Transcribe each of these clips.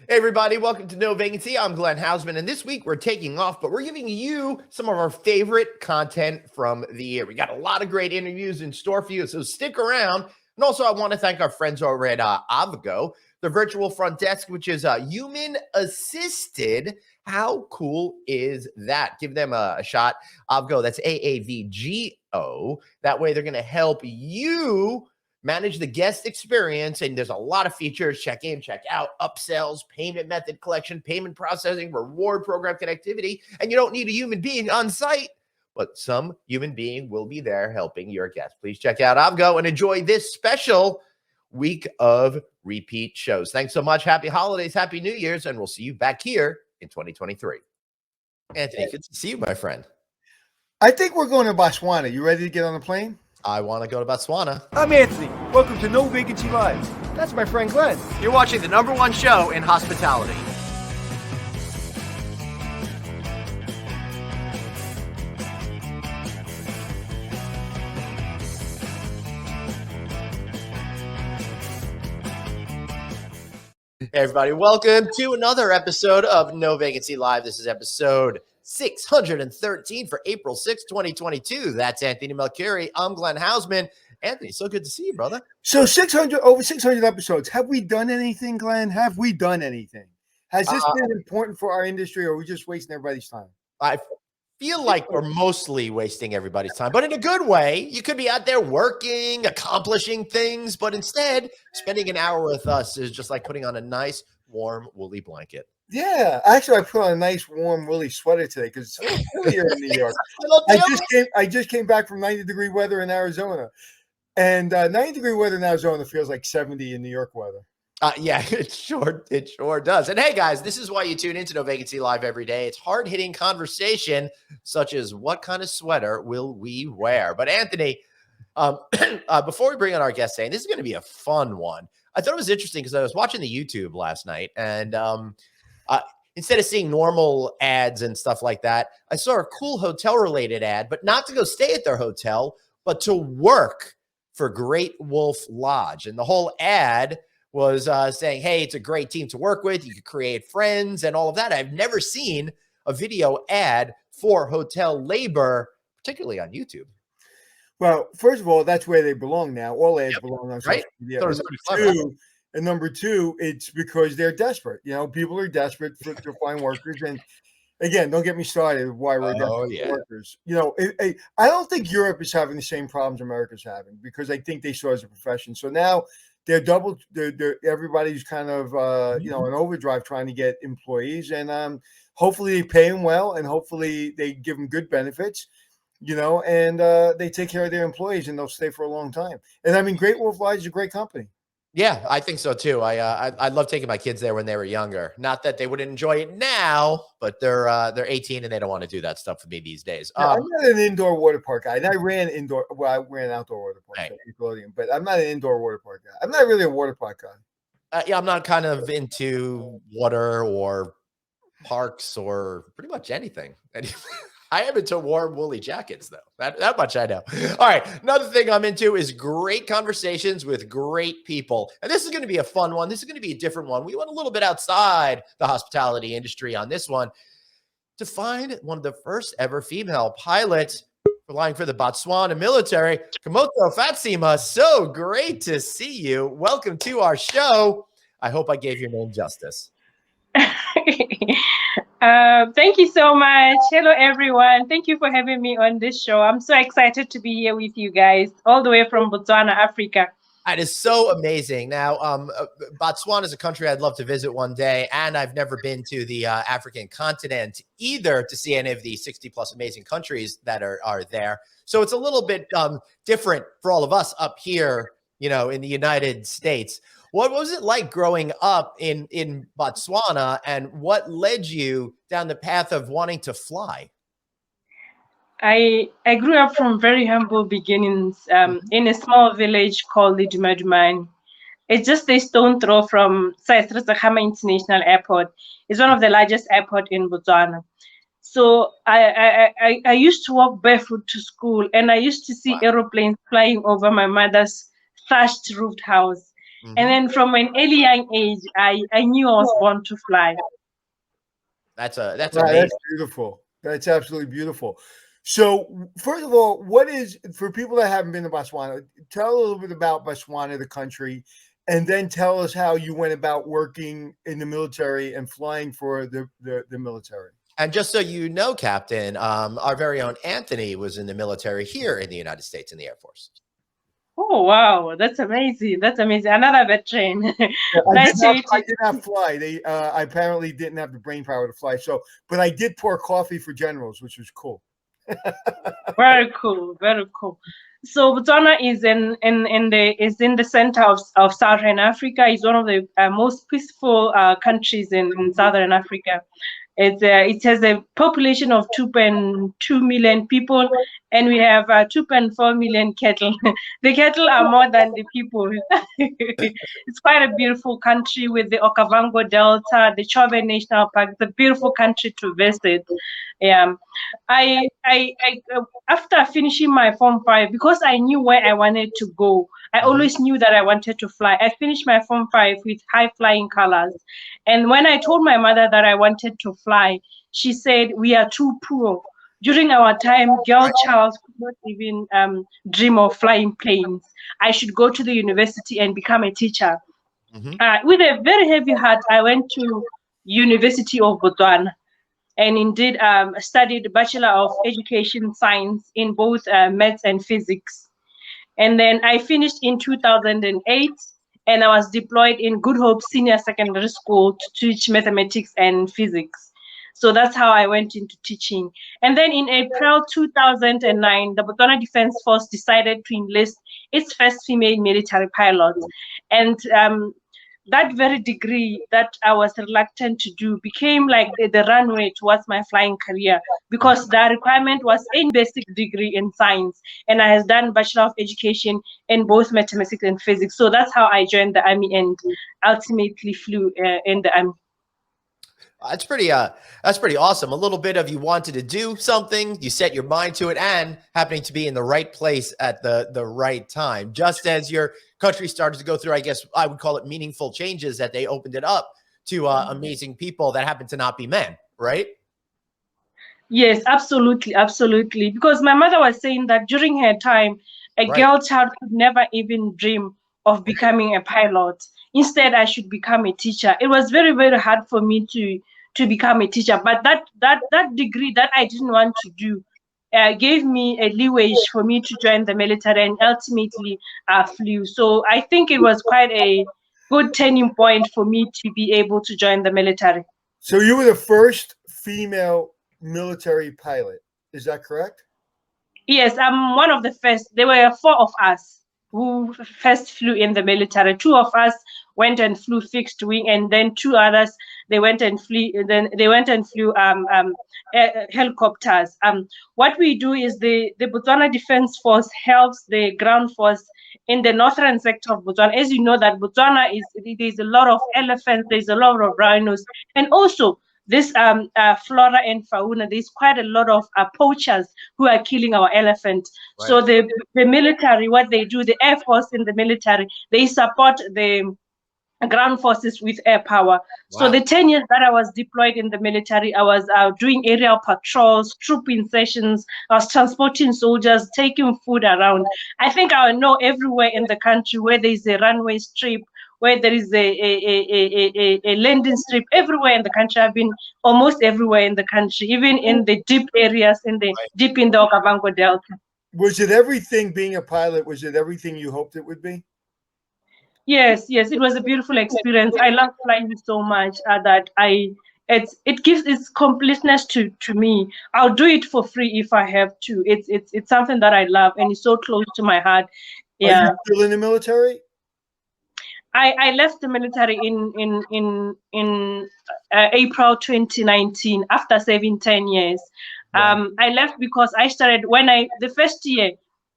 Hey everybody, welcome to No Vacancy. I'm Glenn Hausman, and this week we're taking off, but we're giving you some of our favorite content from the year. We got a lot of great interviews in store for you, so stick around. And also, I want to thank our friends over at Avgo, the virtual front desk, which is human assisted. How cool is that? Give them a shot. Avgo, that's AAVGO. That way, they're going to help you manage the guest experience, and there's a lot of features: check in, check out, upsells, payment method collection, payment processing, reward program connectivity, and you don't need a human being on site, but some human being will be there helping your guests. Please check out Avgo and enjoy this special week of repeat shows. Thanks so much. Happy holidays, happy New Year's, and we'll see you back here in 2023. Anthony, good to see you, my friend. I think we're going to Botswana. You ready to get on the plane? I want to go to Botswana. I'm Anthony. Welcome to No Vacancy Live. That's my friend Glenn. You're watching the #1 show in hospitality. Hey everybody, welcome to another episode of No Vacancy Live. This is episode 613 for April 6, 2022. That's Anthony Melchiori. I'm Glenn Hausman. Anthony, so good to see you, brother. So over 600 episodes. Have we done anything, Glenn? Have we done anything? Has this been important for our industry, or are we just wasting everybody's time? I feel like we're mostly wasting everybody's time, but in a good way. You could be out there working, accomplishing things, but instead, spending an hour with us is just like putting on a nice, warm, woolly blanket. Yeah, actually, I put on a nice, warm, woolly sweater today because it's cold here in New York. I just came back from 90-degree weather in Arizona, and 90-degree weather in Arizona feels like 70 in New York weather. Yeah, it sure does. And hey, guys, this is why you tune into No Vacancy Live every day. It's hard-hitting conversation, such as what kind of sweater will we wear? But Anthony, before we bring on our guest today, this is going to be a fun one. I thought it was interesting because I was watching the YouTube last night, and instead of seeing normal ads and stuff like that, I saw a cool hotel-related ad, but not to go stay at their hotel, but to work for Great Wolf Lodge. And the whole ad was saying, hey, it's a great team to work with. You can create friends and all of that. I've never seen a video ad for hotel labor, particularly on YouTube. Well, first of all, that's where they belong now. All ads belong on social media. And number two, it's because they're desperate. You know, people are desperate to find workers. And again, don't get me started why we're desperate for workers. You know, I don't think Europe is having the same problems America's having, because I think they saw it as a profession. So now they're everybody's kind of, in overdrive trying to get employees. And hopefully they pay them well, and hopefully they give them good benefits, and they take care of their employees, and they'll stay for a long time. And I mean, Great Wolf Lodge is a great company. Yeah, I think so too. I love taking my kids there when they were younger. Not that they wouldn't enjoy it now, but they're 18 and they don't want to do that stuff with me these days. I'm not an indoor water park guy, and I ran outdoor water park at Nickelodeon, but I'm not an indoor water park guy. I'm not really a water park guy. Yeah, I'm not kind of into water or parks or pretty much anything. I am into warm, woolly jackets, though. That much I know. All right. Another thing I'm into is great conversations with great people. And this is going to be a fun one. This is going to be a different one. We went a little bit outside the hospitality industry on this one to find one of the first ever female pilots flying for the Botswana military, Kgomotso Phatsima. So great to see you. Welcome to our show. I hope I gave your name justice. Thank you so much. Hello, everyone. Thank you for having me on this show. I'm so excited to be here with you guys, all the way from Botswana, Africa. That is so amazing. Now, Botswana is a country I'd love to visit one day, and I've never been to the African continent either to see any of the 60-plus amazing countries that are there. So it's a little bit different for all of us up here, in the United States. What was it like growing up in Botswana, and what led you down the path of wanting to fly? I grew up from very humble beginnings in a small village called Kgomotso. It's just a stone throw from Kgomotso International Airport. It's one of the largest airports in Botswana. So I used to walk barefoot to school, and I used to see aeroplanes flying over my mother's thatched roofed house. And then from an early young age, I knew I was born to fly. That's Wow, amazing. that's beautiful. That's absolutely beautiful. So, first of all, what is, for people that haven't been to Botswana, tell a little bit about Botswana, the country, and then tell us how you went about working in the military and flying for the military. And just so you know, Captain, our very own Anthony was in the military here in the United States in the Air Force. Oh, wow. That's amazing. That's amazing. Another veteran. I did not fly. I apparently didn't have the brain power to fly. So, but I did pour coffee for generals, which was cool. Very cool. Very cool. So Botswana is in the center of Southern Africa. It's one of the most peaceful countries in Southern Africa. It has a population of 2.2 million people, and we have 2.4 million cattle. The cattle are more than the people. It's quite a beautiful country with the Okavango Delta, the Chove National Park. It's a beautiful country to visit. I after finishing my Form 5, because I knew where I wanted to go, I always knew that I wanted to fly. I finished my Form 5 with high flying colors. And when I told my mother that I wanted to fly, she said, we are too poor. During our time, girl child could not even dream of flying planes. I should go to the university and become a teacher. With a very heavy heart, I went to University of Botswana, and indeed studied Bachelor of Education Science in both maths and physics. And then I finished in 2008, and I was deployed in Good Hope Senior Secondary School to teach mathematics and physics. So that's how I went into teaching. And then in April 2009, the Botswana Defense Force decided to enlist its first female military pilot. And that very degree that I was reluctant to do became like the runway towards my flying career, because the requirement was a basic degree in science, and I had done Bachelor of Education in both mathematics and physics. So that's how I joined the Army and ultimately flew in the Army. That's pretty awesome. A little bit of, you wanted to do something, you set your mind to it, and happening to be in the right place at the right time. Just as your country started to go through, I guess I would call it meaningful changes, that they opened it up to amazing people that happen to not be men, right? Yes, absolutely, absolutely. Because my mother was saying that during her time, a girl child could never even dream of becoming a pilot. Instead, I should become a teacher. It was very, very hard for me to become a teacher. But that degree that I didn't want to do gave me a leeway for me to join the military, and ultimately flew. So I think it was quite a good turning point for me to be able to join the military. So you were the first female military pilot, is that correct? Yes, I'm one of the first. There were 4 of us who first flew in the military. 2 of us went and flew fixed wing, and then 2 others they went and flew helicopters. What we do is the Botswana Defense Force helps the ground force in the northern sector of Botswana. As you know, that Botswana there's a lot of elephants, there's a lot of rhinos, and also this flora and fauna. There's quite a lot of poachers who are killing our elephant. Right. So the military, what they do, the Air Force in the military, they support the ground forces with air power. Wow. So the 10 years that I was deployed in the military, I was doing aerial patrols, troop insertions, I was transporting soldiers, taking food around. I think I know everywhere in the country where there is a runway strip, where there is a landing strip, everywhere in the country. I've been almost everywhere in the country, even in the deep areas, deep in the Okavango Delta. Was it everything, being a pilot, was it everything you hoped it would be? Yes, it was a beautiful experience. I love flying so much that it gives its completeness to me. I'll do it for free if I have to. It's something that I love, and it's so close to my heart. Yeah. Are you still in the military? I left the military in April 2019 after serving 10 years. Wow. I left because I started the first year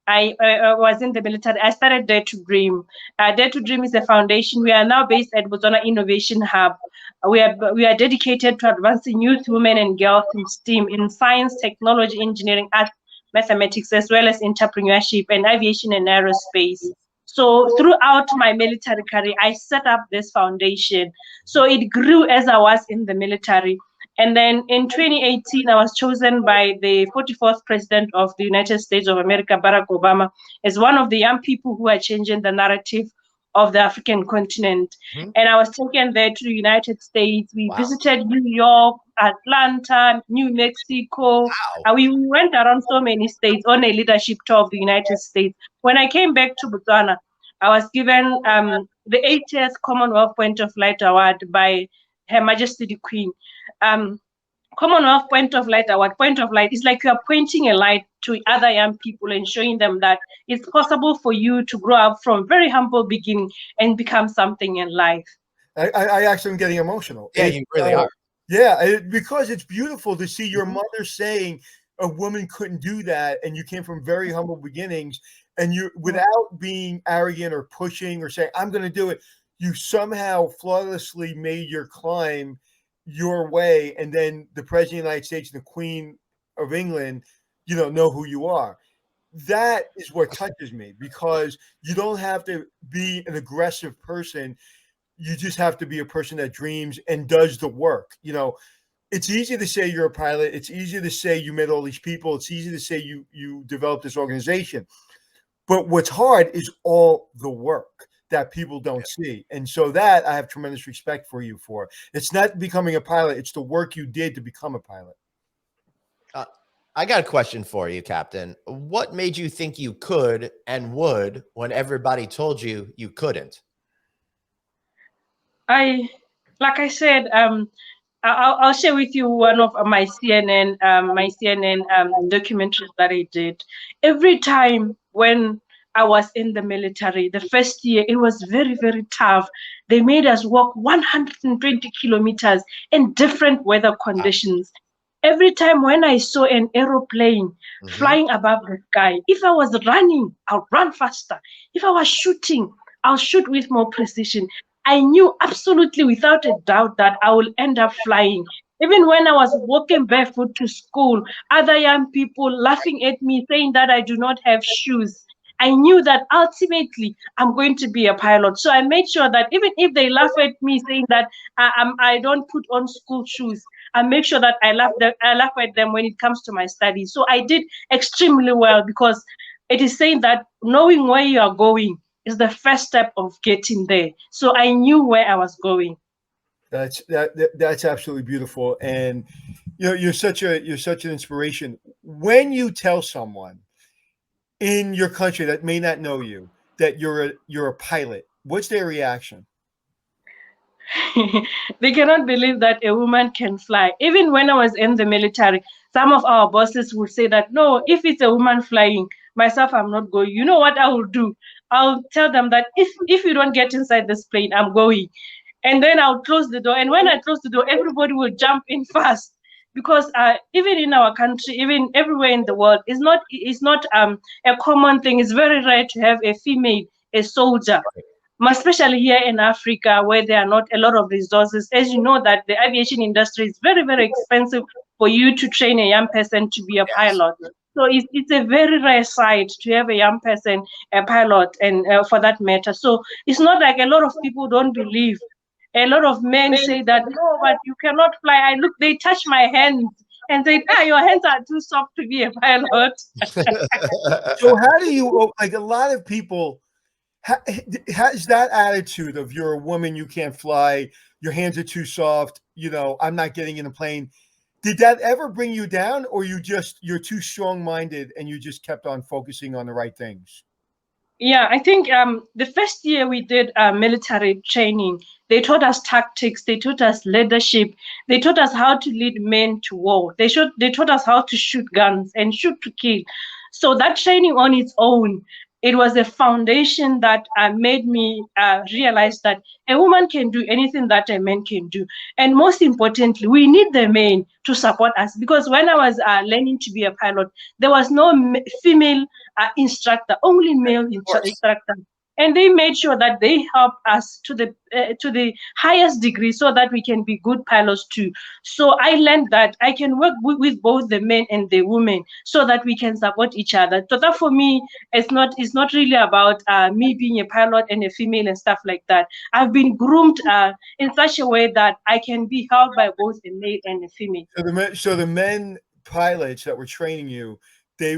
I was in the military. I started Dare to Dream. Dare to Dream is a foundation. We are now based at Botswana Innovation Hub. We are dedicated to advancing youth, women, and girls in STEAM, in science, technology, engineering, arts, mathematics, as well as entrepreneurship and aviation and aerospace. So throughout my military career, I set up this foundation. So it grew as I was in the military. And then in 2018, I was chosen by the 44th President of the United States of America, Barack Obama, as one of the young people who are changing the narrative of the African continent. And I was taken there to the United States. We visited New York, Atlanta, New Mexico. We went around so many states on a leadership tour of the United States. When I came back to Botswana, I was given the 80th Commonwealth Point of Light Award by Her Majesty the Queen. Commonwealth Point of Light Award. Point of Light is like you are pointing a light to other young people and showing them that it's possible for you to grow up from very humble beginning and become something in life. I actually am getting emotional. Yeah, you really are. Yeah, because it's beautiful to see your mother saying a woman couldn't do that, and you came from very humble beginnings, and you, without being arrogant or pushing or saying, I'm going to do it, you somehow flawlessly made your climb your way, and then the President of the United States and the Queen of England, know who you are. That is what touches me, because you don't have to be an aggressive person. You just have to be a person that dreams and does the work. It's easy to say you're a pilot. It's easy to say you met all these people. It's easy to say you developed this organization. But what's hard is all the work that people don't see. And so that I have tremendous respect for you for. It's not becoming a pilot. It's the work you did to become a pilot. I got a question for you, Captain. What made you think you could and would when everybody told you you couldn't? Like I said, I'll share with you one of my CNN documentaries that I did. Every time when I was in the military, the first year, it was very, very tough. They made us walk 120 kilometers in different weather conditions. Every time when I saw an aeroplane flying above the sky, if I was running, I'll run faster. If I was shooting, I'll shoot with more precision. I knew absolutely without a doubt that I will end up flying. Even when I was walking barefoot to school, other young people laughing at me, saying that I do not have shoes. I knew that ultimately I'm going to be a pilot. So I made sure that even if they laugh at me saying that I don't put on school shoes, I make sure that I laugh at them when it comes to my studies. So I did extremely well, because it is saying that knowing where you are going is the first step of getting there. So I knew where I was going. That's absolutely beautiful. And you're such an inspiration. When you tell someone in your country that may not know you that you're a pilot, what's their reaction? They cannot believe that a woman can fly. Even when I was in the military, some of our bosses would say that, no, if it's a woman flying, myself, I'm not going. You know what I will do? I'll tell them that if you don't get inside this plane, I'm going. And then I'll close the door. And when I close the door, everybody will jump in fast. Because even in our country, even everywhere in the world, it's not a common thing. It's very rare to have a female, a soldier. Especially here in Africa, where there are not a lot of resources. As you know, that the aviation industry is very, very expensive for you to train a young person to be a pilot. So it's a very rare sight to have a young person, a pilot, and for that matter. So it's not like a lot of people don't believe. A lot of men say that, no, but you cannot fly. They touch my hands and say, your hands are too soft to be a pilot. So how do you, like a lot of people, has that attitude of you're a woman, you can't fly, your hands are too soft, I'm not getting in a plane. Did that ever bring you down, or you're too strong-minded and you just kept on focusing on the right things? Yeah, I think the first year we did military training, they taught us tactics, they taught us leadership, they taught us how to lead men to war. They taught us how to shoot guns and shoot to kill. So that training on its own, it was a foundation that made me realize that a woman can do anything that a man can do. And most importantly, we need the men to support us, because when I was learning to be a pilot, there was no female instructor, only male instructor. and they made sure that they help us to the highest degree so that we can be good pilots too. So I learned that I can work with both the men and the women so that we can support each other. So that for me, it's not really about me being a pilot and a female and stuff like that. I've been groomed in such a way that I can be held by both a male and a female. So the men pilots that were training you, they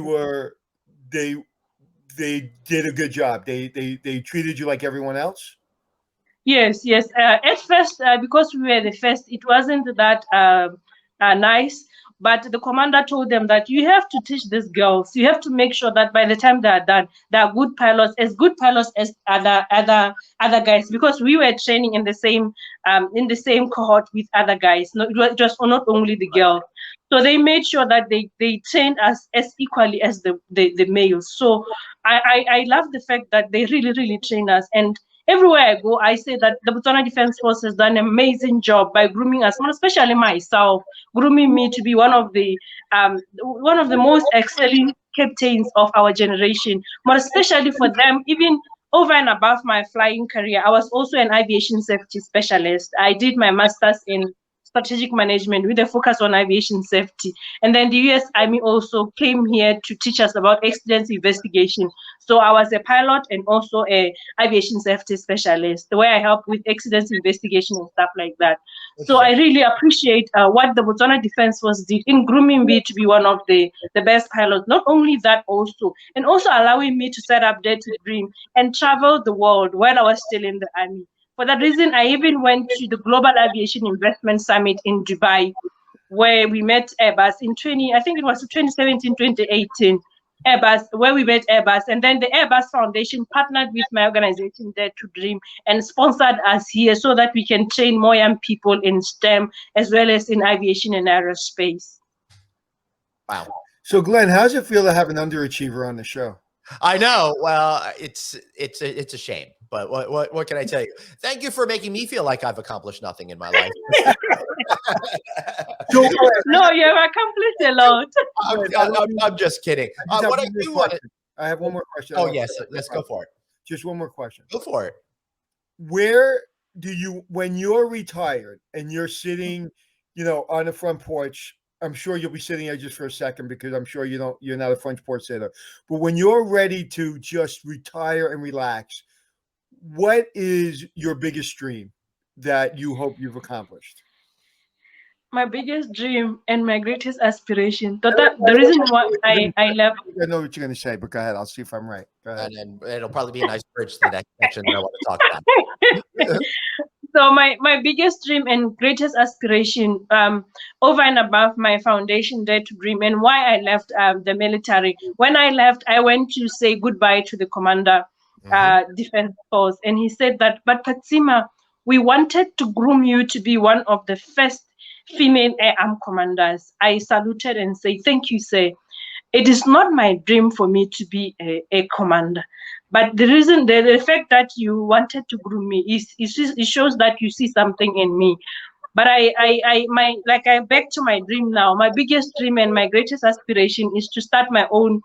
did a good job. They treated you like everyone else. Yes. At first, because we were the first, it wasn't that nice. But the commander told them that you have to teach these girls. You have to make sure that by the time they are done, they are good pilots as other guys. Because we were training in the same cohort with other guys. No, it was not only the girls. So they made sure that they trained us as equally as the males. So I love the fact that they really train us. And everywhere I go, I say that the Botswana Defense Force has done an amazing job by grooming us, especially myself, grooming me to be one of the most excelling captains of our generation. But especially for them, even over and above my flying career, I was also an aviation safety specialist. I did my master's in strategic management with a focus on aviation safety. And then the US Army also came here to teach us about accidents investigation. So I was a pilot and also a aviation safety specialist, the way I help with accidents investigation and stuff like that. So I really appreciate what the Botswana Defense Force did in grooming me to be one of the best pilots. Not only that, and also allowing me to set up Dare to Dream and travel the world while I was still in the Army. For that reason, I even went to the Global Aviation Investment Summit in Dubai, where we met Airbus in 2017, 2018, Airbus, where we met Airbus. And then the Airbus Foundation partnered with my organization, Dare to Dream, and sponsored us here so that we can train more young people in STEM as well as in aviation and aerospace. Wow. So Glenn, how does it feel to have an underachiever on the show? I know. Well, it's a shame, but what can I tell you? Thank you for making me feel like I've accomplished nothing in my life. No, you have accomplished a lot. I'm just kidding. I have one more question. Oh yes, let's go for it. Just one more question. Go for it. Where do you, when you're retired and you're sitting, on the front porch? I'm sure you'll be sitting there just for a second because I'm sure you're not a French port sitter. But when you're ready to just retire and relax, what is your biggest dream that you hope you've accomplished? My biggest dream and my greatest aspiration. The reason why I left. I know what you're going to say, but go ahead. I'll see if I'm right. Go ahead. And then it'll probably be a nice bridge to the next section that I want to talk about. So my biggest dream and greatest aspiration, over and above my foundation, Dare to Dream, and why I left the military. When I left, I went to say goodbye to the commander, Defense Force, and he said that, but Phatsima, we wanted to groom you to be one of the first female air arm commanders. I saluted and said, thank you, sir. It is not my dream for me to be a commander. But the fact that you wanted to groom me it shows that you see something in me. But I back to my dream now. My biggest dream and my greatest aspiration is to start my own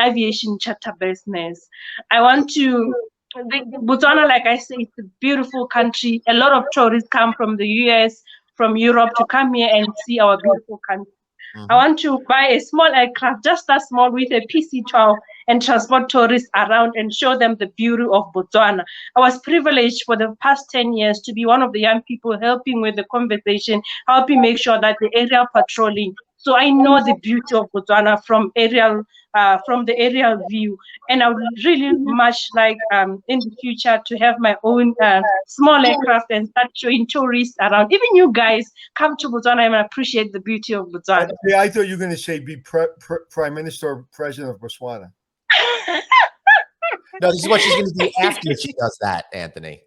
aviation charter business. I want to. Botswana, like I say, it's a beautiful country. A lot of tourists come from the US, from Europe to come here and see our beautiful country. I want to buy a small aircraft, just as small, with a PC-12 and transport tourists around and show them the beauty of Botswana. I was privileged for the past 10 years to be one of the young people helping with the conversation, helping make sure that the aerial patrolling. So I know the beauty of Botswana from the aerial view, and I would really much like in the future to have my own small aircraft and start showing tourists around. Even you guys come to Botswana and appreciate the beauty of Botswana. Yeah, I thought you were going to say be Prime Minister or President of Botswana. No, this is what she's going to do after she does that, Anthony.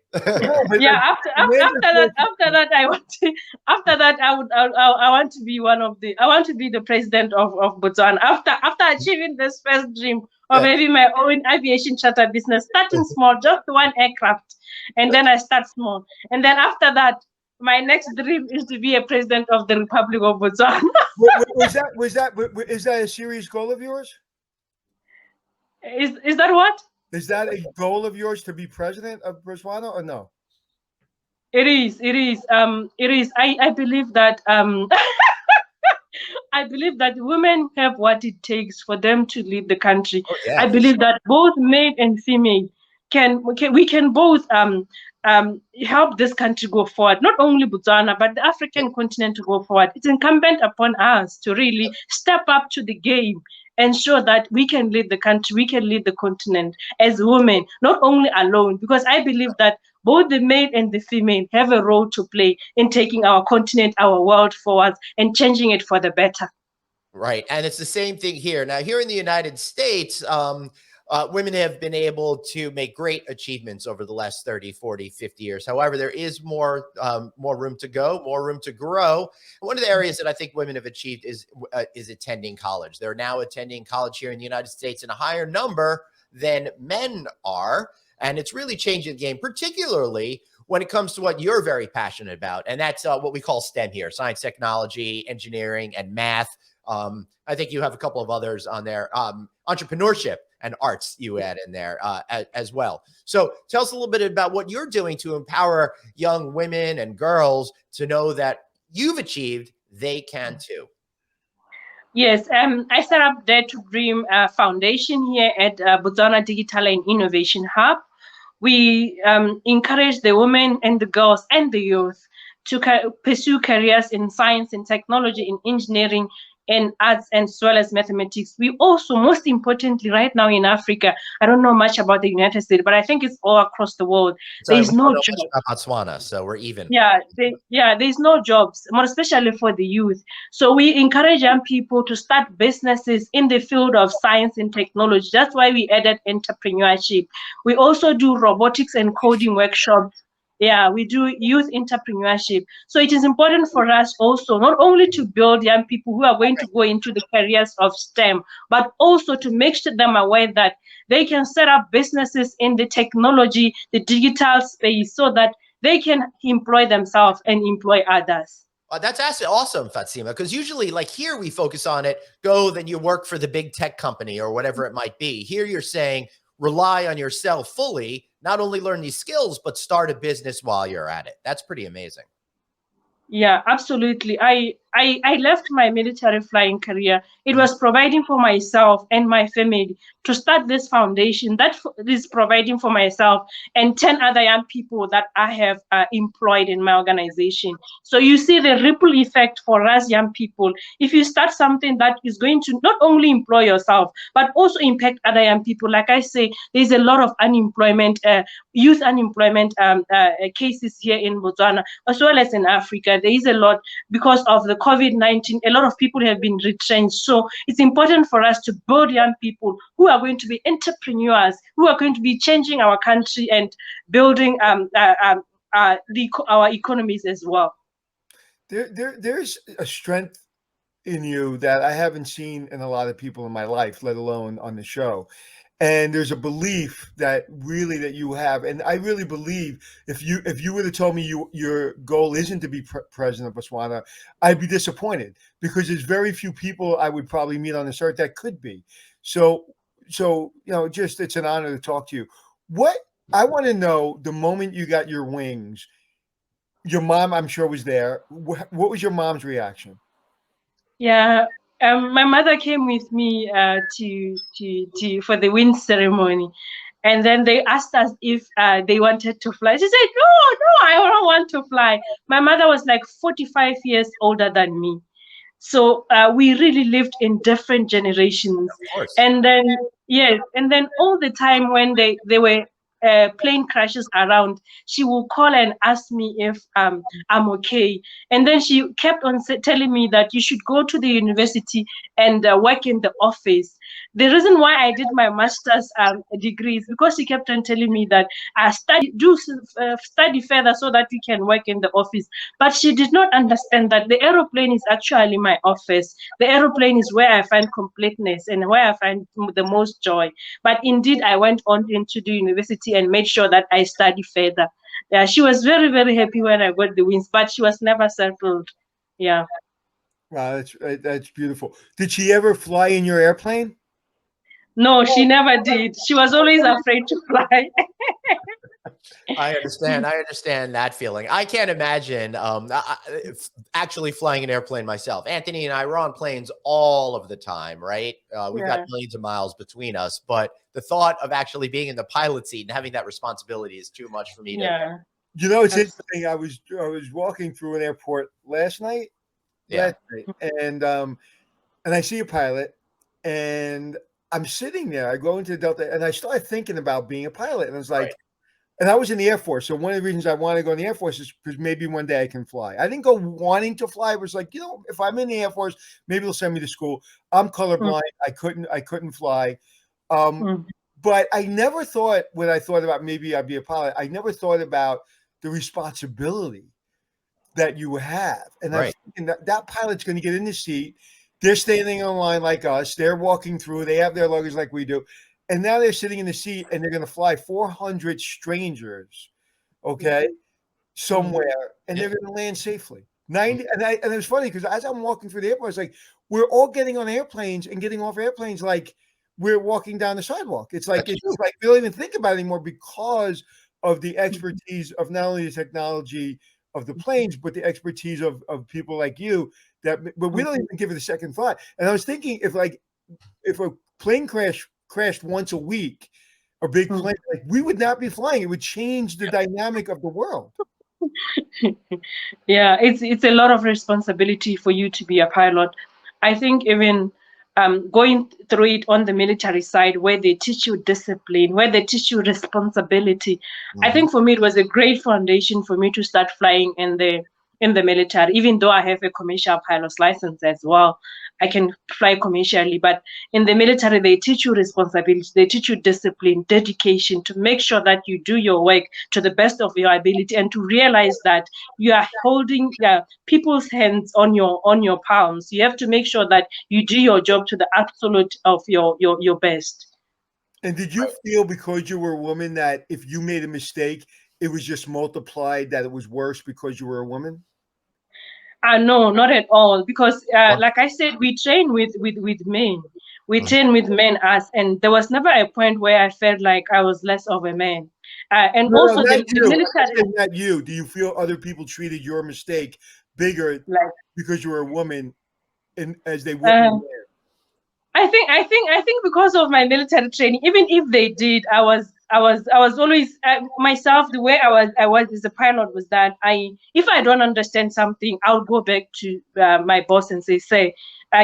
Yeah, after that, I want to be the president of Botswana. After achieving this first dream of having my own aviation charter business, starting small, just one aircraft, and then I start small, and then after that, my next dream is to be a president of the Republic of Botswana. Is that a serious goal of yours? Is that what? Is that a goal of yours to be president of Botswana or no? It is. It is. It is. I believe that I believe that women have what it takes for them to lead the country. Oh yeah, I for believe sure. that both male and female we can both help this country go forward. Not only Botswana, but the Yeah, African continent to go forward. It's incumbent upon us to really step up to the game, ensure that we can lead the country, we can lead the continent as women, not only alone. Because I believe that both the male and the female have a role to play in taking our continent, our world forward, and changing it for the better. right. And it's the same thing here. Now, here in the United States, women have been able to make great achievements over the last 30, 40, 50 years. However, there is more room to go, more room to grow. One of the areas that I think women have achieved is attending college. They're now attending college here in the United States in a higher number than men are. And it's really changing the game, particularly when it comes to what you're very passionate about. And that's what we call STEM here: science, technology, engineering, and math. I think you have a couple of others on there. Entrepreneurship and arts you add in there as well. So tell us a little bit about what you're doing to empower young women and girls to know that you've achieved, they can too. Yes, I set up Dare to Dream Foundation here at Botswana Digital and Innovation Hub. We encourage the women and the girls and the youth to pursue careers in science and technology, in engineering and arts, as well as mathematics. We also, most importantly, right now in Africa, I don't know much about the United States, but I think it's all across the world. There Sorry, we is don't no know job. much about Botswana, so we're even. There's no jobs, more especially for the youth. So we encourage young people to start businesses in the field of science and technology. That's why we added entrepreneurship. We also do robotics and coding workshops. Yeah, we do youth entrepreneurship. So it is important for us also not only to build young people who are going to go into the careers of STEM, but also to make sure them aware that they can set up businesses in the technology, the digital space, so that they can employ themselves and employ others. That's actually awesome, Phatsima, because usually, like here, we focus on it, go, then you work for the big tech company or whatever it might be. Here, you're saying rely on yourself fully, not only learn these skills, but start a business while you're at it. That's pretty amazing. Yeah, absolutely. I left my military flying career. It was providing for myself and my family to start this foundation that is providing for myself and 10 other young people that I have employed in my organization. So you see the ripple effect for us young people. If you start something that is going to not only employ yourself, but also impact other young people. Like I say, there's a lot of unemployment, youth unemployment cases here in Botswana, as well as in Africa. There is a lot because of the COVID-19. A lot of people have been retrenched. So it's important for us to build young people who are going to be entrepreneurs, who are going to be changing our country and building our economies as well. There's a strength in you that I haven't seen in a lot of people in my life, let alone on the show. And there's a belief that you have, and I really believe if you would have told me your goal isn't to be president of Botswana, I'd be disappointed, because there's very few people I would probably meet on this earth that could be. So just it's an honor to talk to you. What I want to know, the moment you got your wings, your mom, I'm sure, was there. What was your mom's reaction? Yeah, my mother came with me to for the wind ceremony, and then they asked us if they wanted to fly. She said, "No, no, I don't want to fly." My mother was like 45 years older than me, so we really lived in different generations. Of course. And then yes, and then all the time when they were plane crashes around, she will call and ask me if I'm okay. And then she kept on telling me that you should go to the university and work in the office. The reason why I did my master's degree is because she kept on telling me that I study further so that you can work in the office. But she did not understand that the aeroplane is actually my office. The aeroplane is where I find completeness and where I find the most joy. But indeed, I went on into the university and made sure that I study further. Yeah, she was very, very happy when I got the wins, but she was never settled. Yeah. Wow, that's beautiful. Did she ever fly in your airplane? No, she never did. She was always afraid to fly. I understand that feeling. I can't imagine actually flying an airplane myself. Anthony and I were on planes all of the time, right? We've got millions of miles between us, but the thought of actually being in the pilot seat and having that responsibility is too much for me to. You know, it's interesting. I was walking through an airport last night, and I see a pilot, and I'm sitting there. I go into the Delta, and I started thinking about being a pilot, and I was like, and I was in the Air Force. So one of the reasons I want to go in the Air Force is because maybe one day I can fly. I didn't go wanting to fly. It was like, if I'm in the Air Force, maybe they'll send me to school. I'm colorblind. I couldn't fly. But I never thought, when I thought about maybe I'd be a pilot, I never thought about the responsibility that you have. And I'm thinking that pilot's going to get in the seat. They're standing on line like us. They're walking through. They have their luggage like we do. And now they're sitting in the seat and they're going to fly 400 strangers, somewhere, and they're going to land safely. 90, and it was funny because as I'm walking through the airport, it's like we're all getting on airplanes and getting off airplanes like we're walking down the sidewalk. It's like we don't even think about it anymore because of the expertise of not only the technology of the planes, but the expertise of people like you. But we don't even give it a second thought. And I was thinking if a plane crashed once a week, a big plane, like we would not be flying. It would change the dynamic of the world. Yeah, it's a lot of responsibility for you to be a pilot. I think even going through it on the military side, where they teach you discipline, where they teach you responsibility. I think for me it was a great foundation for me to start flying in the military. Even though I have a commercial pilot's license as well, I can fly commercially. But in the military, they teach you responsibility, they teach you discipline, dedication, to make sure that you do your work to the best of your ability, and to realize that you are holding people's hands on your palms. You have to make sure that you do your job to the absolute of your best. And did you feel, because you were a woman, that if you made a mistake, it was just multiplied, that it was worse because you were a woman? No, not at all. Because like I said, we train with men. We train with men and there was never a point where I felt like I was less of a man. And no, also the military. Not you. Do you feel other people treated your mistake bigger because you were a woman, as they wouldn't? I think because of my military training, even if they did, I was always myself. The way I was as a pilot was that if I don't understand something, I'll go back to my boss and say,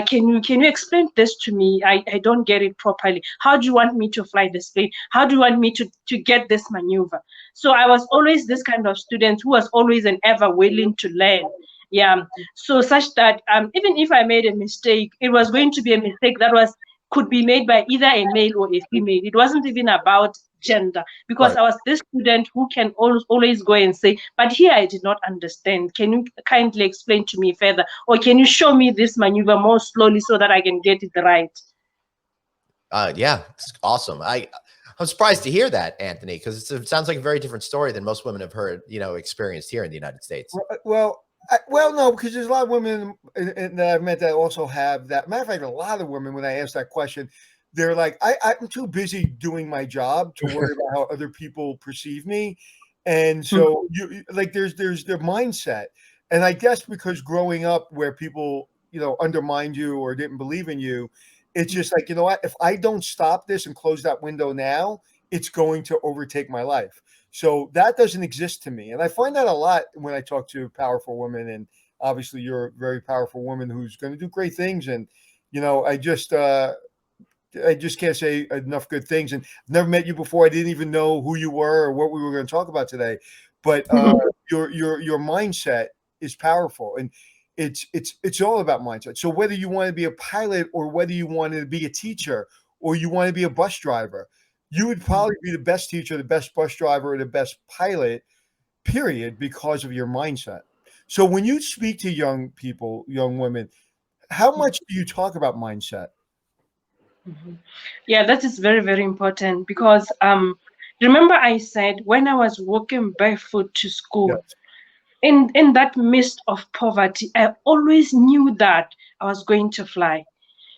can you explain this to me? I don't get it properly. How do you want me to fly this plane? How do you want me to get this maneuver? So I was always this kind of student who was always and ever willing to learn. Yeah, so such that even if I made a mistake, it was going to be a mistake that could be made by either a male or a female. It wasn't even about gender, because I was this student who can always go and say, but here I did not understand. Can you kindly explain to me further, or can you show me this maneuver more slowly so that I can get it right? Yeah, it's awesome. I'm surprised to hear that, Anthony, because it sounds like a very different story than most women have heard, experienced here in the United States. Well, no, because there's a lot of women that I've met that also have that. Matter of fact, a lot of women, when I ask that question, they're like, I'm too busy doing my job to worry about how other people perceive me. And so there's their mindset. And I guess because growing up where people, undermined you or didn't believe in you, it's just like, what, if I don't stop this and close that window now, it's going to overtake my life. So that doesn't exist to me. And I find that a lot when I talk to powerful women. And obviously you're a very powerful woman who's going to do great things. And, I just can't say enough good things. And I've never met you before. I didn't even know who you were or what we were going to talk about today. But your mindset is powerful. And it's all about mindset. So whether you want to be a pilot or whether you want to be a teacher or you want to be a bus driver, you would probably be the best teacher, the best bus driver, or the best pilot, period, because of your mindset. So when you speak to young people, young women, how much do you talk about mindset? Yeah, that is very, very important, because remember I said when I was walking barefoot to school, in that midst of poverty, I always knew that I was going to fly.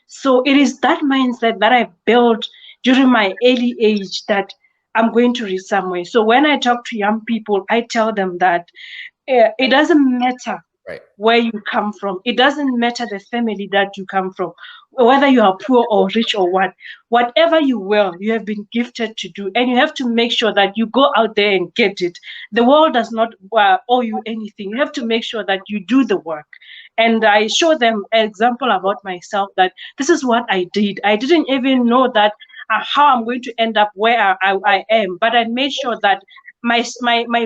So it is that mindset that I built during my early age that I'm going to reach somewhere. So when I talk to young people, I tell them that it doesn't matter where you come from. It doesn't matter the family that you come from, whether you are poor or rich or what. Whatever you will, you have been gifted to do, and you have to make sure that you go out there and get it. The world does not owe you anything. You have to make sure that you do the work. And I show them an example about myself that this is what I did. I didn't even know that how I'm going to end up where I am, but I made sure that my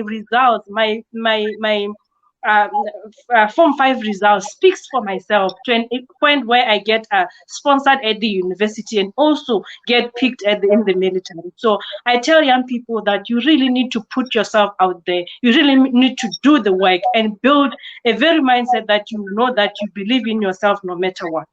results, my um, Form 5 results speaks for myself to an point where I get sponsored at the university and also get picked in the military. So I tell young people that you really need to put yourself out there. You really need to do the work and build a very mindset that you know that you believe in yourself no matter what.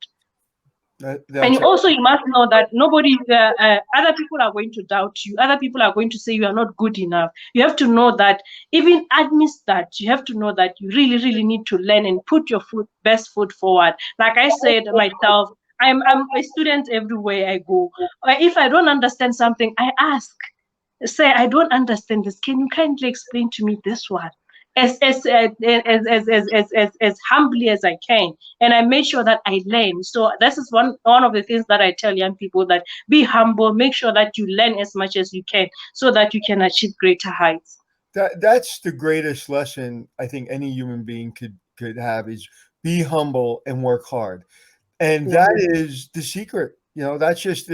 And also, you must know that nobody, other people are going to doubt you. Other people are going to say you are not good enough. You have to know that, even amidst that, you have to know that you really, really need to learn and put your best foot forward. Like I said myself, I'm a student everywhere I go. If I don't understand something, I ask. Say, I don't understand this. Can you kindly explain to me this one? As humbly as I can, and I make sure that I learn. So this is one of the things that I tell young people, that be humble, make sure that you learn as much as you can, so that you can achieve greater heights. That's the greatest lesson I think any human being could have, is be humble and work hard, and that is the secret. You know, that's just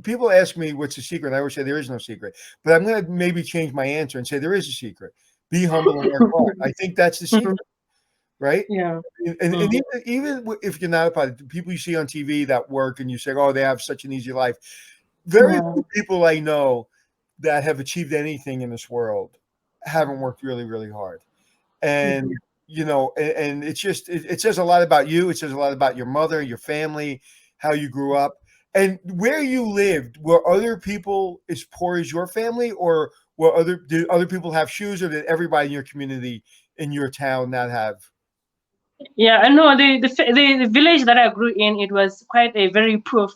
people ask me what's the secret, and I always say there is no secret, but I'm going to maybe change my answer and say there is a secret. Be humble and work hard. I think that's the secret, right? Yeah. And even if you're not a pilot, people you see on TV that work and you say, oh, they have such an easy life. Very few people I know that have achieved anything in this world haven't worked really, really hard. And, you know, and it's just, it says a lot about you. It says a lot about your mother, your family, how you grew up. And where you lived, were other people as poor as your family, or did other people have shoes, or did everybody in your community, in your town, not have? Yeah, I know the village that I grew in, it was quite a very poor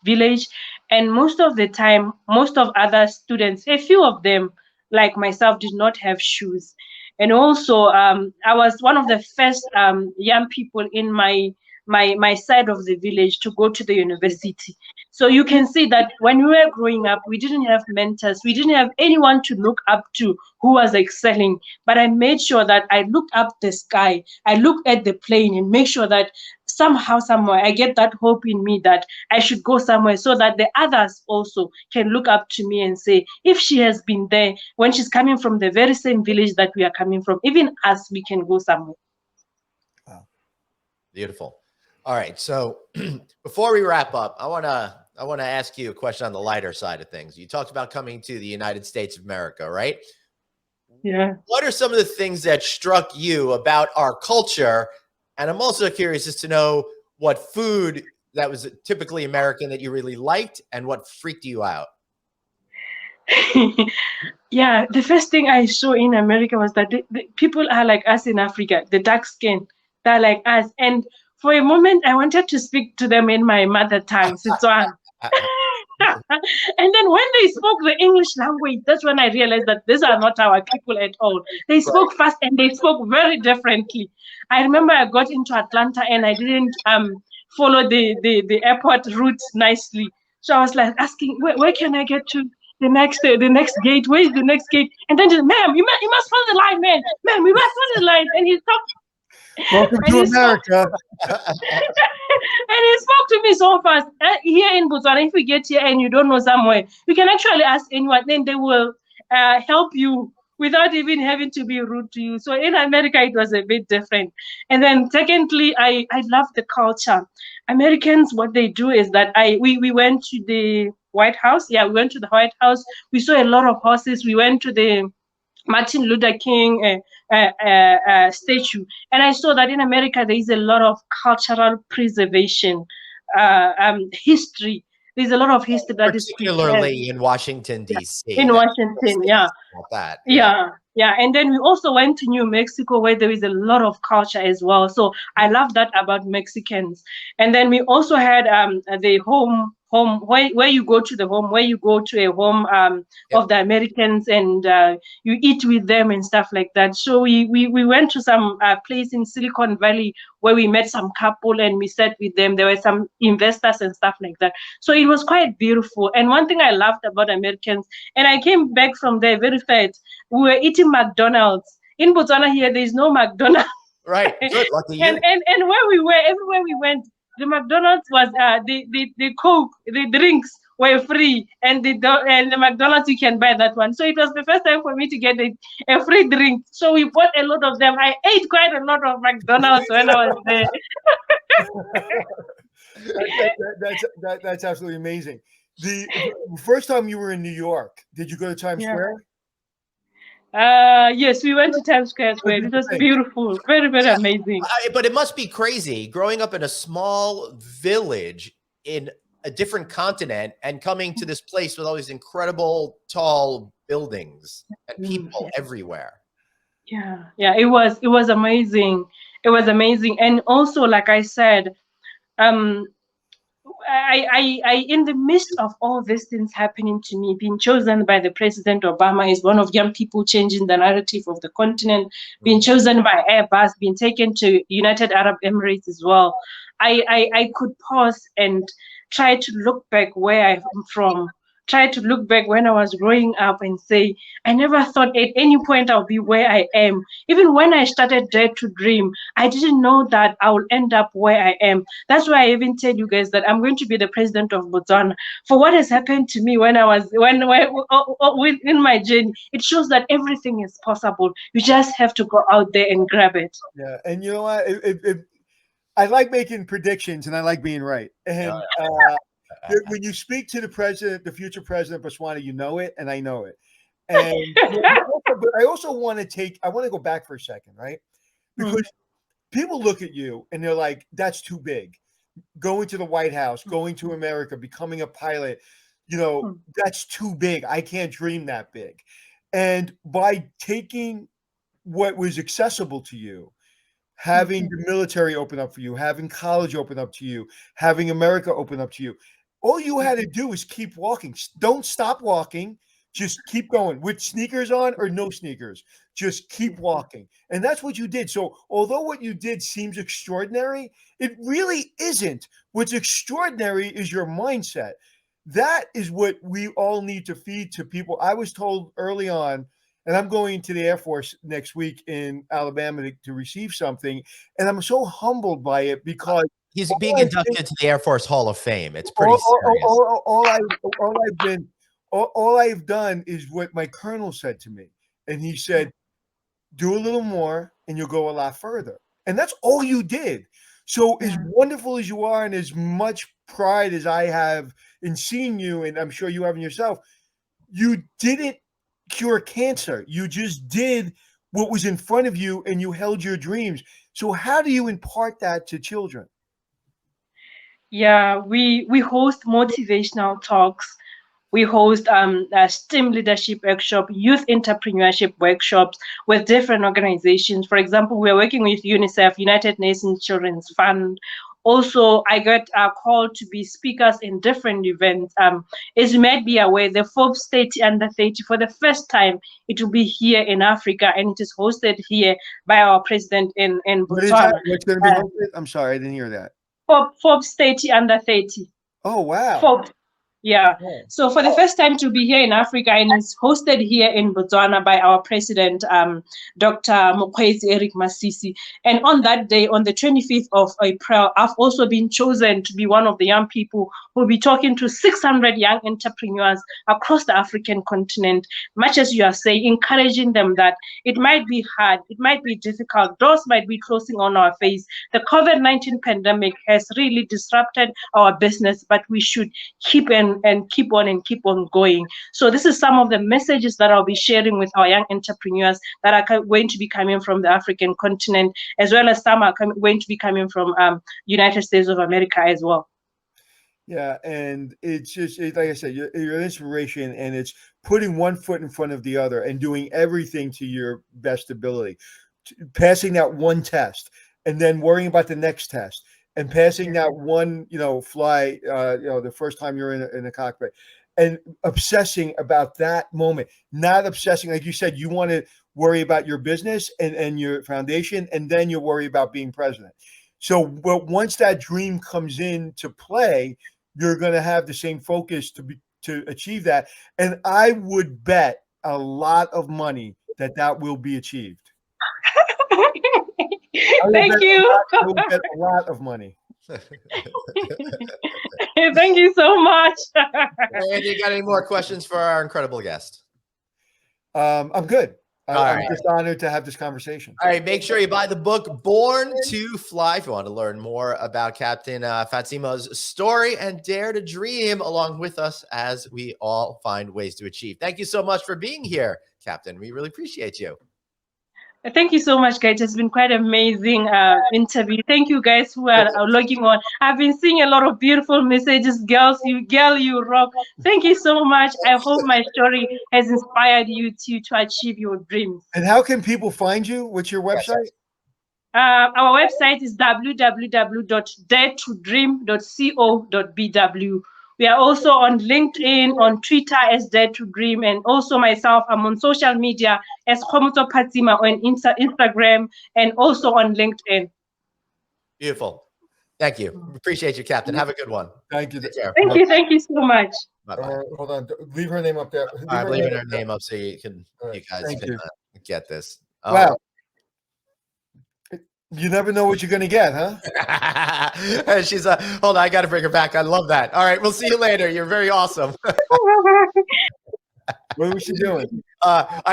village, and most of the time, most of other students, a few of them, like myself, did not have shoes. And also, I was one of the first young people in my side of the village to go to the university. So you can see that when we were growing up, we didn't have mentors. We didn't have anyone to look up to who was excelling. But I made sure that I looked up the sky. I looked at the plane and make sure that somehow, somewhere, I get that hope in me that I should go somewhere, so that the others also can look up to me and say, if she has been there when she's coming from the very same village that we are coming from, even us, we can go somewhere. Wow. Beautiful. All right. So before we wrap up, I want to ask you a question on the lighter side of things. You talked about coming to the United States of America, right? Yeah. What are some of the things that struck you about our culture? And I'm also curious as to know what food that was typically American that you really liked, and what freaked you out. Yeah, the first thing I saw in America was that the people are like us in Africa, the dark skin, they're like us. And for a moment, I wanted to speak to them in my mother tongue, Setswana. And then when they spoke the English language, that's when I realized that these are not our people at all. They spoke fast and they spoke very differently. I remember I got into Atlanta and I didn't follow the airport route nicely. So I was like asking, where can I get to? The next gate. Where is the next gate? And then just, ma'am, you must follow the line, man. Ma'am, we must follow the line. And he talked. Welcome to America. And he spoke to me so fast. Here in Botswana, if you get here and you don't know somewhere, you can actually ask anyone. Then they will help you without even having to be rude to you. So in America, it was a bit different. And then secondly, I love the culture. Americans, what they do is that we went to the White House. Yeah, we went to the White House. We saw a lot of horses. We went to the Martin Luther King statue. And I saw that in America, there is a lot of cultural preservation, history. There's a lot of history that is particularly in Washington, D.C. In Washington, yeah. That. Yeah. And then we also went to New Mexico, where there is a lot of culture as well. So I love that about Mexicans. And then we also had the home home, where you go to the home, where you go to a home of the Americans, and you eat with them and stuff like that. So we went to some place in Silicon Valley where we met some couple and we sat with them. There were some investors and stuff like that. So it was quite beautiful. And one thing I loved about Americans, and I came back from there very fat, we were eating McDonald's. In Botswana here, there is no McDonald's. Right. Good. Lucky you. And where we were, everywhere we went, the McDonald's was the Coke, the drinks were free, and the McDonald's you can buy that one. So it was the first time for me to get a free drink. So we bought a lot of them. I ate quite a lot of McDonald's when I was there. That's absolutely amazing. The first time you were in New York, did you go to Times Square? Yes, we went to Times Square. It was beautiful, very, very amazing. But it must be crazy growing up in a small village in a different continent and coming to this place with all these incredible tall buildings and people everywhere. Yeah, it was amazing. It was amazing. And also, like I said, I in the midst of all these things happening to me, being chosen by the President Obama is one of young people changing the narrative of the continent, being chosen by Airbus, being taken to United Arab Emirates as well. I could pause and try to look back where I'm from, try to look back when I was growing up and say, I never thought at any point I'll be where I am. Even when I started Dare to Dream, I didn't know that I will end up where I am. That's why I even tell you guys that I'm going to be the president of Botswana. For what has happened to me when I was in my journey, it shows that everything is possible. You just have to go out there and grab it. Yeah, and you know what? I like making predictions, and I like being right. And when you speak to the president, the future president of Botswana, you know it, and I know it. And but I also want to go back for a second, right? Because people look at you and they're like, that's too big. Going to the White House, going to America, becoming a pilot, that's too big. I can't dream that big. And by taking what was accessible to you, having the military open up for you, having college open up to you, having America open up to you, all you had to do is keep walking. Don't stop walking. Just keep going with sneakers on or no sneakers. Just keep walking. And that's what you did. So although what you did seems extraordinary, it really isn't. What's extraordinary is your mindset. That is what we all need to feed to people. I was told early on, and I'm going to the Air Force next week in Alabama to receive something, and I'm so humbled by it because he's being inducted to the Air Force Hall of Fame. It's pretty serious. All I've done is what my colonel said to me, and he said, "Do a little more, and you'll go a lot further." And that's all you did. So as wonderful as you are, and as much pride as I have in seeing you, and I'm sure you have in yourself, you didn't cure cancer. You just did what was in front of you, and you held your dreams. So how do you impart that to children? Yeah, we host motivational talks. We host STEM leadership workshop, youth entrepreneurship workshops with different organizations. For example, we're working with UNICEF, United Nations Children's Fund. Also, I got called to be speakers in different events. As you might be aware, the Forbes 30 Under 30, for the first time, it will be here in Africa, and it is hosted here by our president in Botswana. What's going to be hosted? I'm sorry, I didn't hear that. Forbes 30 Under 30. Oh, wow. Forbes. Yeah. So for the first time to be here in Africa, and it's hosted here in Botswana by our president, Dr. Mokgweetsi Eric Masisi. And on that day, on the 25th of April, I've also been chosen to be one of the young people who will be talking to 600 young entrepreneurs across the African continent, much as you are saying, encouraging them that it might be hard, it might be difficult, doors might be closing on our face. The COVID-19 pandemic has really disrupted our business, but we should keep keep on going. So this is some of the messages that I'll be sharing with our young entrepreneurs that are going to be coming from the African continent, as well as some are going to be coming from United States of America as well. Yeah, and it's just like I said, you're an inspiration, and it's putting one foot in front of the other and doing everything to your best ability, passing that one test, and then worrying about the next test, and passing that one, fly, the first time you're in a cockpit, and obsessing about that moment, not obsessing, like you said, you want to worry about your business and your foundation, and then you worry about being president. So, but once that dream comes into play, you're going to have the same focus to achieve that. And I would bet a lot of money that will be achieved. Thank you. I will bet a lot of money. Thank you so much. And you got any more questions for our incredible guest? I'm good. I'm right. just honored to have this conversation. All right, make sure you buy the book Born to Fly if you want to learn more about Captain Phatsima's story and dare to dream along with us as we all find ways to achieve. Thank you so much for being here, Captain. We really appreciate you. Thank you so much, guys. It's been quite an amazing interview. Thank you, guys, who are logging on. I've been seeing a lot of beautiful messages. You rock. Thank you so much. I hope my story has inspired you to achieve your dreams. And how can people find you? What's your website? Our website is www.daretodream.co.bw. We are also on LinkedIn, on Twitter as Dare to Dream, and also myself, I'm on social media as Kgomotso Phatsima on Instagram and also on LinkedIn. Beautiful. Thank you. Appreciate you, Captain. Have a good one. Thank you. Thank you so much. Bye-bye. Hold on. Leave her name up there. I'm leaving her name up so you guys can get this. Wow. You never know what you're going to get, huh? She's hold on, I got to bring her back. I love that. All right, we'll see you later. You're very awesome. What was she doing?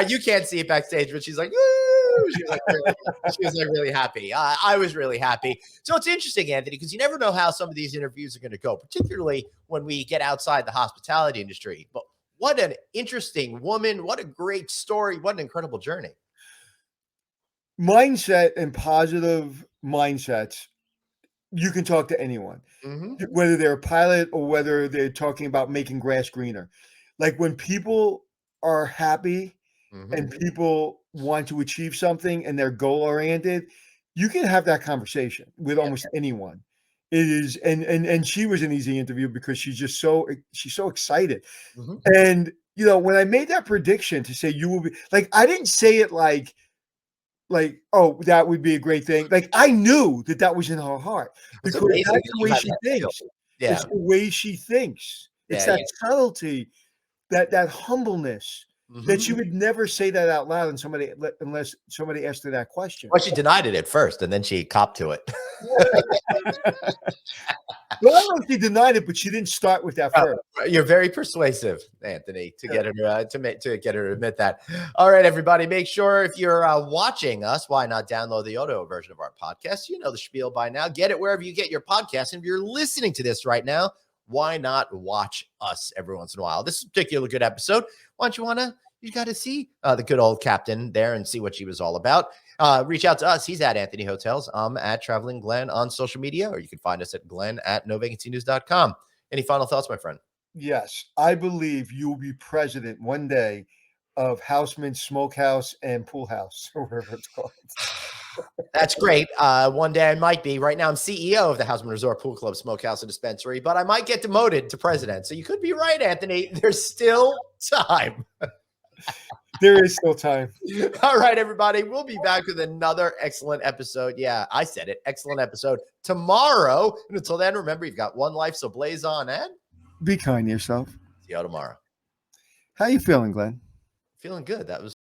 You can't see it backstage, but she's like, woo! She was like really happy. I was really happy. So it's interesting, Anthony, because you never know how some of these interviews are going to go, particularly when we get outside the hospitality industry. But what an interesting woman. What a great story. What an incredible journey. Mindset and positive mindsets, you can talk to anyone, whether they're a pilot or whether they're talking about making grass greener. Like when people are happy and people want to achieve something and they're goal oriented, you can have that conversation with almost anyone. It is, and she was an easy interview because she's so excited. And when I made that prediction to say you will be, like, I didn't say it like, oh, that would be a great thing. Like, I knew that was in her heart because that's the way she thinks. Yeah. It's the way she thinks. It's that subtlety, that humbleness that you would never say that out loud unless somebody asked her that question. Well, she denied it at first, and then she copped to it. Well, I don't know if she denied it, but she didn't start with that first. You're very persuasive, Anthony, to get her to get her to admit that. All right, everybody, make sure if you're watching us, why not download the audio version of our podcast? You know the spiel by now. Get it wherever you get your podcast. And if you're listening to this right now, why not watch us every once in a while? This is a particularly good episode. Why don't you got to see the good old Captain there and see what she was all about. Reach out to us. He's at Anthony Hotels. I'm at Traveling Glenn on social media, or you can find us at glenn@novacancynews.com. Any final thoughts, my friend? Yes, I believe you will be president one day of Houseman Smokehouse and Pool House, or whatever it's called. That's great. One day I might be. Right now I'm CEO of the Houseman Resort Pool Club Smokehouse and Dispensary, but I might get demoted to president. So you could be right, Anthony. There's still time. There is still time. All right, everybody. We'll be back with another excellent episode. Yeah, I said it. Excellent episode tomorrow. And until then, remember, you've got one life, so blaze on and be kind to yourself. See you tomorrow. How you feeling, Glenn? Feeling good. That was